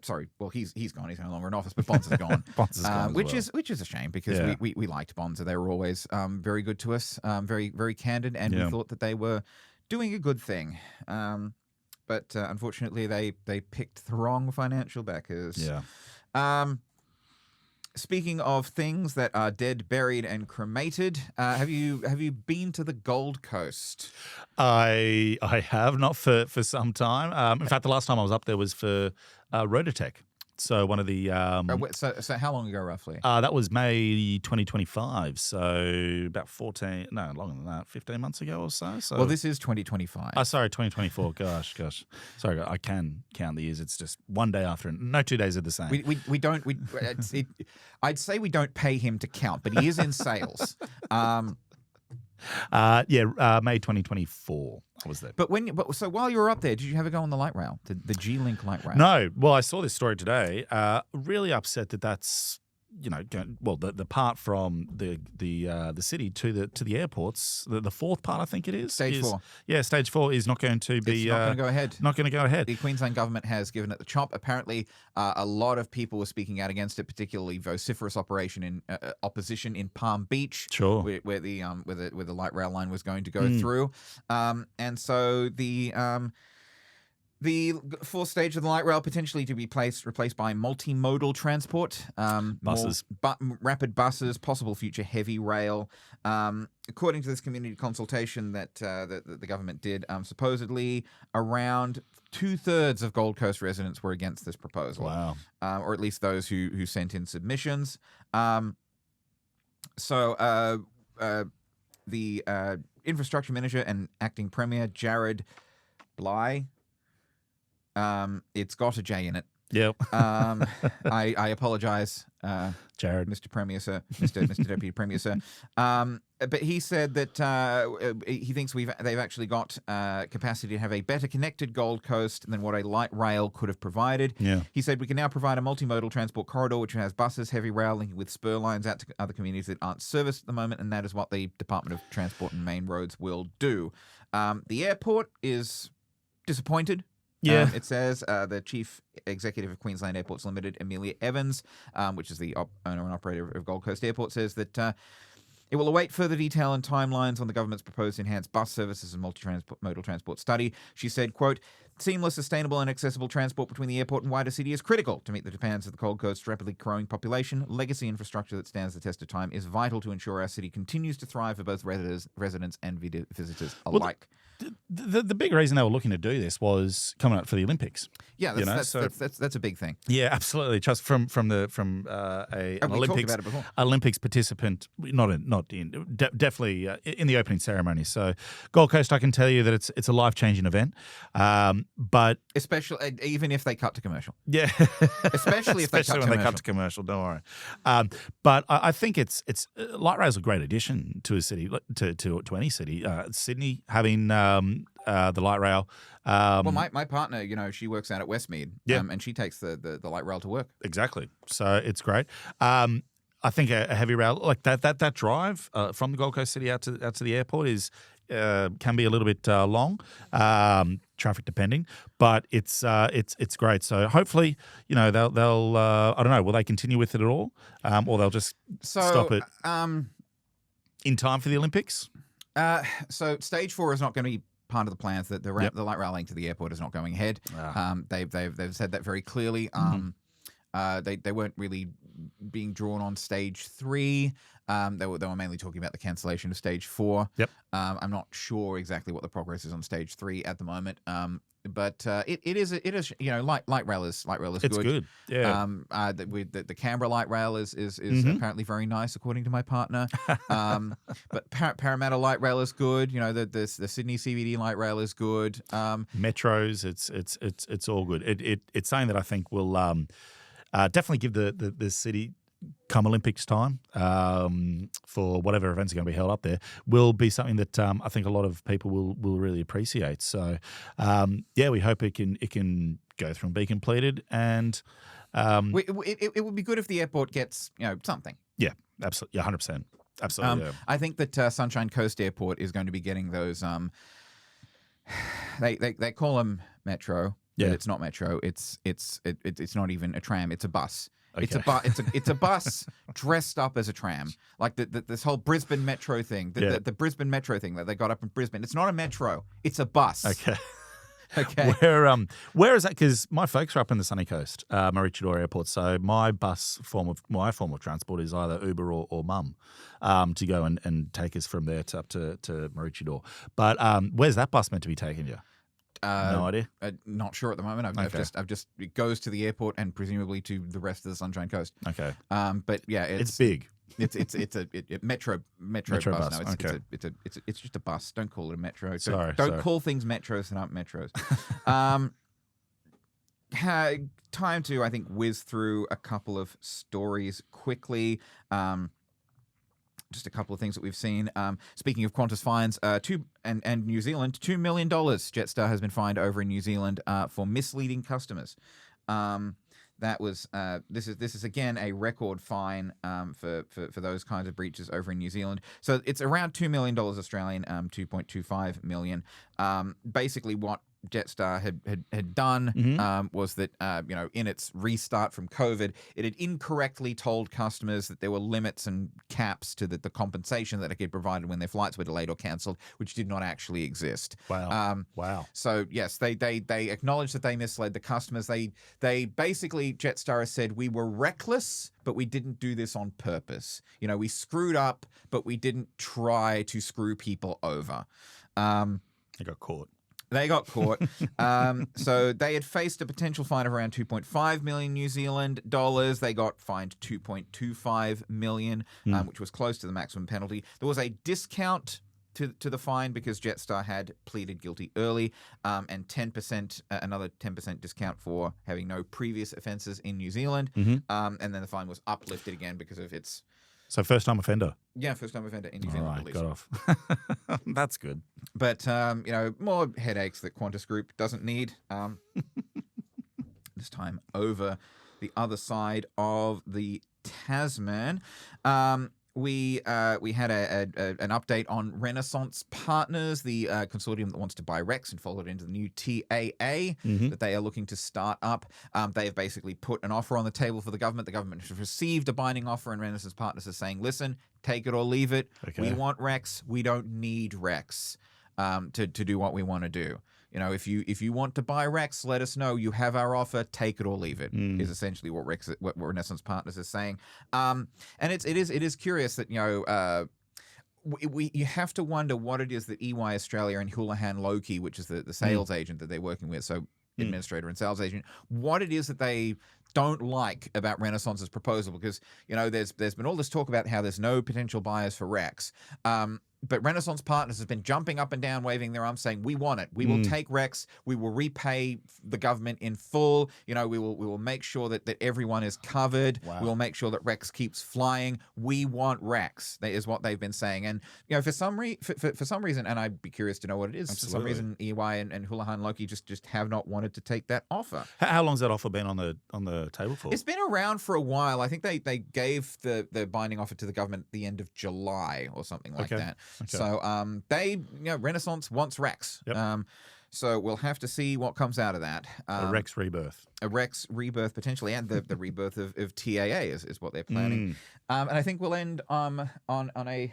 Sorry, well, he's gone. He's no longer in office, but Bonza's gone. Bonza's gone which is a shame because we liked Bonza. They were always very good to us, very, very candid, and we thought that they were doing a good thing. But unfortunately, they picked the wrong financial backers. Yeah. Speaking of things that are dead, buried, and cremated, have you been to the Gold Coast? I have, not for some time. In fact, the last time I was up there was for Rototech. So one of the So how long ago, roughly? that was May 2025. So about 15 months ago or so. Well, this is 2025. Sorry, 2024. Gosh. Sorry, I can count the years. It's just one day after. No 2 days are the same. We don't. I'd say we don't pay him to count, but he is in sales. May 2024. I was there. So while you were up there, did you have a go on the light rail, the G-Link light rail? No. Well, I saw this story today. Really upset that's the part from the city to the airports. The fourth part, I think it is. Stage 4. Yeah, stage 4 is not going to be. It's not going to go ahead. Not going to go ahead. The Queensland government has given it the chop. Apparently, a lot of people were speaking out against it, particularly vociferous opposition in Palm Beach, Sure, where the light rail line was going to go through, and so the fourth stage of the light rail potentially to be replaced by multimodal transport, buses, rapid buses, possible future heavy rail. According to this community consultation that the government did, supposedly around 2/3 of Gold Coast residents were against this proposal. Wow. Or at least those who sent in submissions. The infrastructure manager and acting premier, Jared Bly. It's got a J in it. Yep. I apologize, Jared, Mr. Premier, sir, Mr. Deputy Premier, sir. But he said that he thinks they've actually got capacity to have a better connected Gold Coast than what a light rail could have provided. Yeah. He said we can now provide a multimodal transport corridor which has buses, heavy rail linking with spur lines out to other communities that aren't serviced at the moment, and that is what the Department of Transport and Main Roads will do. The airport is disappointed. Yeah. It says the chief executive of Queensland Airports Limited, Amelia Evans, which is the owner and operator of Gold Coast Airport, says that it will await further detail and timelines on the government's proposed enhanced bus services and multimodal transport study. She said, quote, seamless, sustainable and accessible transport between the airport and wider city is critical to meet the demands of the Gold Coast's rapidly growing population. Legacy infrastructure that stands the test of time is vital to ensure our city continues to thrive for both residents and visitors alike. The big reason they were looking to do this was coming up for the Olympics. Yeah, that's a big thing. Yeah, absolutely. Just from an Olympics participant, definitely in the opening ceremony. So Gold Coast, I can tell you that it's a life-changing event. But especially even if they cut to commercial. Yeah, especially when they cut to commercial. Don't worry. But I think it's light rail is a great addition to a city, to any city. Sydney having the light rail. Well, my partner, she works out at Westmead, and she takes the light rail to work. Exactly. So it's great. I think a heavy rail like that drive from the Gold Coast City out to the airport can be a little bit long, traffic depending, but it's great. So hopefully, they'll I don't know, will they continue with it at all, or they'll just stop it in time for the Olympics? So stage 4 is not going to be part of the plans. That the light rail link to the airport is not going ahead. They've said that very clearly. They weren't really being drawn on stage 3. They were mainly talking about the cancellation of stage 4. Yep. I'm not sure exactly what the progress is on stage 3 at the moment. But it is light rail is good. It's good. Yeah. The Canberra light rail is apparently very nice according to my partner. But Parramatta light rail is good. The Sydney CBD light rail is good. Metros, it's all good. It's something that I think will definitely give the city, come Olympics time, for whatever events are going to be held up there, will be something that I think a lot of people will really appreciate. So, we hope it can go through and be completed. And it would be good if the airport gets something. Yeah, absolutely, 100%, absolutely. I think that Sunshine Coast Airport is going to be getting those. They call them metro. Yeah, but it's not metro. It's not even a tram. It's a bus. Okay. It's a bus dressed up as a tram, like this whole Brisbane Metro thing, the Brisbane Metro thing that they got up in Brisbane. It's not a metro, it's a bus. Okay. Okay. Where is that? Because my folks are up in the sunny coast, Maroochydore Airport. So my form of transport is either Uber or Mum to go and take us from there up to Maroochydore. But where's that bus meant to be taking you? No idea. Not sure at the moment. I've just it goes to the airport and presumably to the rest of the Sunshine Coast. Okay. But yeah, it's big. It's a metro bus. No, it's just a bus. Don't call it a metro. Don't call things metros that aren't metros. Time to, I think, whiz through a couple of stories quickly. Just a couple of things that we've seen. Speaking of Qantas fines, and New Zealand, $2 million Jetstar has been fined over in New Zealand for misleading customers. That was this is again a record fine for those kinds of breaches over in New Zealand. So it's around $2 million Australian, 2.25 million. Basically, what Jetstar had done was that in its restart from COVID, it had incorrectly told customers that there were limits and caps to the compensation that it could provide when their flights were delayed or cancelled, which did not actually exist. Wow. Wow. So yes, they acknowledged that they misled the customers. They basically, Jetstar has said, we were reckless, but we didn't do this on purpose. We screwed up, but we didn't try to screw people over. They got caught. They got caught. So they had faced a potential fine of around 2.5 million New Zealand dollars. They got fined 2.25 million, which was close to the maximum penalty. There was a discount to the fine because Jetstar had pleaded guilty early, and 10%, another 10% discount for having no previous offences in New Zealand. And then the fine was uplifted again because of its... So first-time offender? Yeah, first-time offender in New Zealand, all right, at least. Got off. That's good. But, more headaches that Qantas Group doesn't need. This time over the other side of the Tasman. We had an update on Renaissance Partners, the consortium that wants to buy Rex and fold it into the new TAA that they are looking to start up. They have basically put an offer on the table for the government. The government has received a binding offer, and Renaissance Partners is saying, listen, take it or leave it. Okay. We want Rex. We don't need Rex to do what we want to do. If you want to buy Rex, let us know. You have our offer. Take it or leave it. Is essentially what Renaissance Partners is saying. And it is curious that you have to wonder what it is that EY Australia and Houlihan Lokey, which is the sales agent that they're working with, so administrator and sales agent, what it is that they don't like about Renaissance's proposal, because there's been all this talk about how there's no potential buyers for Rex. But Renaissance Partners has been jumping up and down, waving their arms, saying, we want it. We will take Rex. We will repay the government in full. We will make sure that everyone is covered. Wow. We will make sure that Rex keeps flying. We want Rex. That is what they've been saying. And, for some reason, and I'd be curious to know what it is, Absolutely. For some reason, EY and Houlihan Lokey just have not wanted to take that offer. How long's that offer been on the table for? It's been around for a while. I think they gave the binding offer to the government at the end of July or something like that. Okay. So Renaissance wants Rex. Yep. So we'll have to see what comes out of that. A Rex rebirth. A Rex rebirth potentially, and the rebirth of TAA is what they're planning. And I think we'll end on a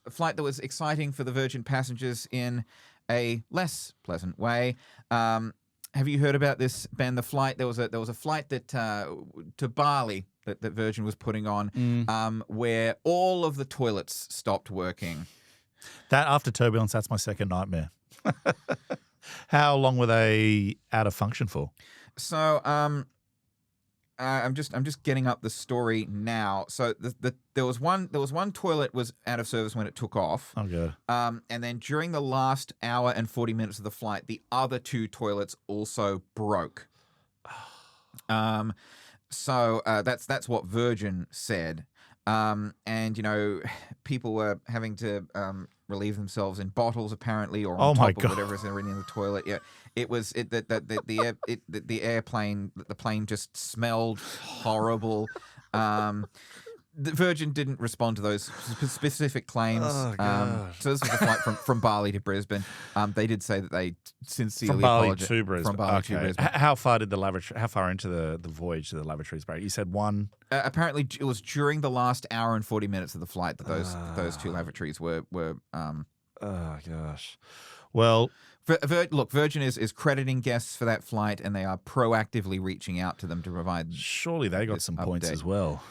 flight that was exciting for the Virgin passengers in a less pleasant way. Have you heard about this, Ben? The flight there was a flight that to Bali that Virgin was putting on, where all of the toilets stopped working. That after turbulence, that's my second nightmare. How long were they out of function for? So I'm just getting up the story now. So there was one toilet was out of service when it took off. Okay. And then during the last hour and 40 minutes of the flight, the other two toilets also broke. So that's what Virgin said. And people were having to relieve themselves in bottles apparently, or on top of whatever is already in the toilet. Yeah, the plane just smelled horrible. The Virgin didn't respond to those specific claims. So this was a flight from Bali to Brisbane. They did say that they sincerely apologized. From Bali to Brisbane. How far into the voyage to the lavatories break? You said one. Apparently, it was during the last hour and 40 minutes of the flight that those two lavatories were. Oh gosh. Well, Look, Virgin is crediting guests for that flight, and they are proactively reaching out to them to provide. Surely they got some points as well.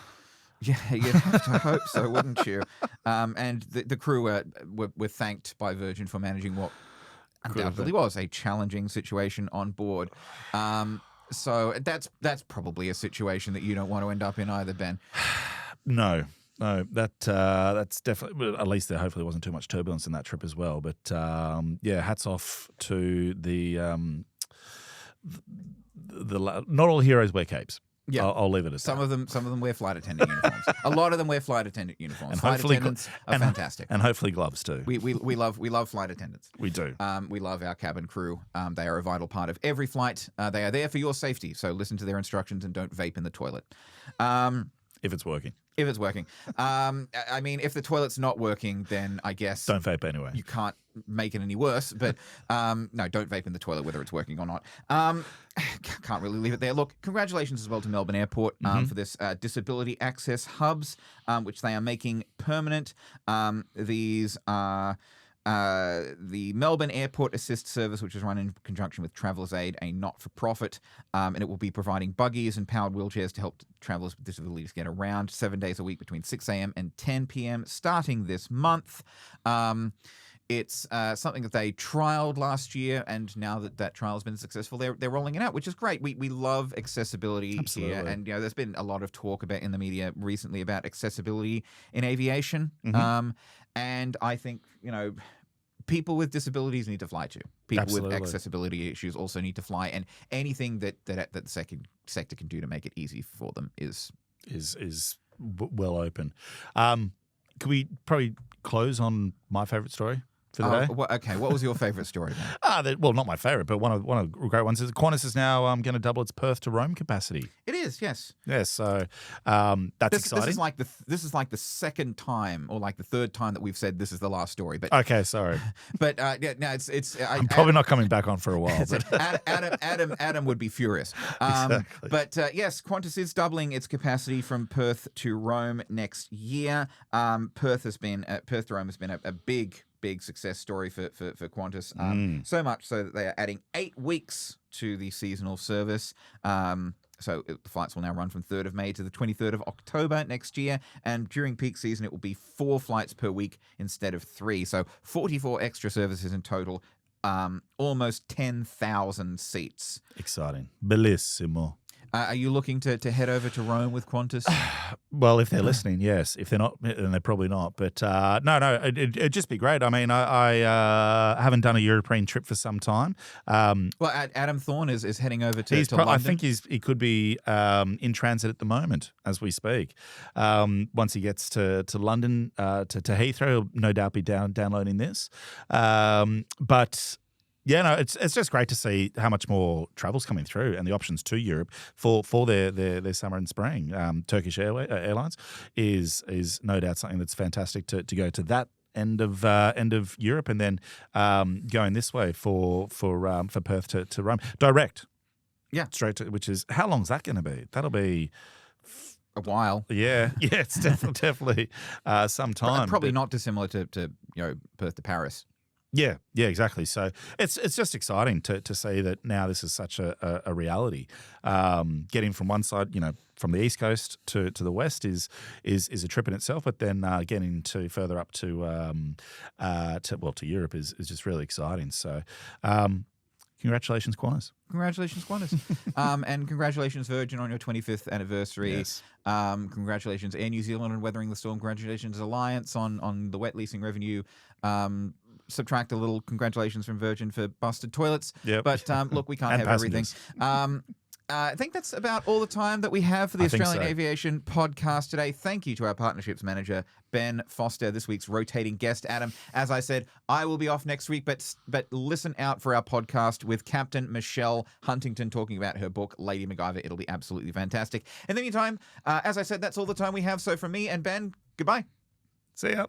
Yeah, you'd have to hope so, wouldn't you? And the crew were thanked by Virgin for managing what undoubtedly was a challenging situation on board. So that's probably a situation that you don't want to end up in either, Ben. No, that's definitely. Well, at least there hopefully wasn't too much turbulence in that trip as well. But hats off to the not all heroes wear capes. Yeah, I'll leave it at some that. Some of them wear flight attendant uniforms. A lot of them wear flight attendant uniforms. And flight attendants are fantastic, and hopefully gloves too. We love flight attendants. We do. We love our cabin crew. They are a vital part of every flight. They are there for your safety. So listen to their instructions and don't vape in the toilet. If it's working. If it's working. I mean, if the toilet's not working, then I guess don't vape anyway. You can't make it any worse. But no, don't vape in the toilet, whether it's working or not. Can't really leave it there. Look, congratulations as well to Melbourne Airport for this disability access hubs, which they are making permanent. These are the Melbourne Airport Assist Service, which is run in conjunction with Travellers Aid, a not-for-profit, and it will be providing buggies and powered wheelchairs to help travellers with disabilities get around 7 days a week between 6 a.m. and 10 p.m. starting this month. It's something that they trialed last year, and now that trial has been successful, they're rolling it out, which is great. We love accessibility here, and there's been a lot of talk about in the media recently about accessibility in aviation, and I think people with disabilities need to fly too. People with accessibility issues also need to fly, and anything that the sector can do to make it easy for them is well open. Could we probably close on my favourite story for the day? Okay, what was your favourite story, then? Well, not my favourite, but one of the great ones is Qantas is now going to double its Perth to Rome capacity. It is, yes. Yes, so that's exciting. This is like the second time or like the third time that we've said this is the last story. But okay, sorry. But it's. I'm probably not coming back on for a while. But. Adam would be furious. Exactly. But yes, Qantas is doubling its capacity from Perth to Rome next year. Perth to Rome has been a big success story for Qantas. So much so that they are adding 8 weeks to the seasonal service. So the flights will now run from 3rd of May to the 23rd of October next year. And during peak season, it will be 4 flights per week instead of 3. So 44 extra services in total, almost 10,000 seats. Exciting. Bellissimo. Are you looking to head over to Rome with Qantas? Well, if they're listening, yes. If they're not, then they're probably not. But no, it'd just be great. I mean, I haven't done a European trip for some time. Well, Adam Thorne is heading over to London. I think he could be in transit at the moment as we speak. Once he gets to London, to Heathrow, he'll no doubt be downloading this. But... yeah, no, it's just great to see how much more travel's coming through and the options to Europe for their summer and spring. Turkish Airlines is no doubt something that's fantastic to go to that end of Europe and then going this way for Perth to Rome direct. Yeah, straight to, which is how long's that going to be? That'll be a while. Yeah, it's definitely some time. Probably not dissimilar to Perth to Paris. Yeah, exactly. So it's just exciting to see that now this is such a reality. Getting from one side, from the East Coast to the West is a trip in itself, but then getting to further up to Europe is just really exciting. So congratulations, Qantas. Congratulations, Qantas. And congratulations, Virgin, on your 25th anniversary. Yes. Congratulations, Air New Zealand, on weathering the storm. Congratulations, Alliance, on the wet leasing revenue. Subtract a little congratulations from Virgin for busted toilets. Yep. But look, we can't have everything. I think that's about all the time that we have for the Australian Aviation Podcast today. Thank you to our partnerships manager, Ben Foster, this week's rotating guest, Adam. As I said, I will be off next week, but listen out for our podcast with Captain Michelle Huntington talking about her book, Lady MacGyver. It'll be absolutely fantastic. In the meantime, as I said, that's all the time we have. So from me and Ben, goodbye. See ya.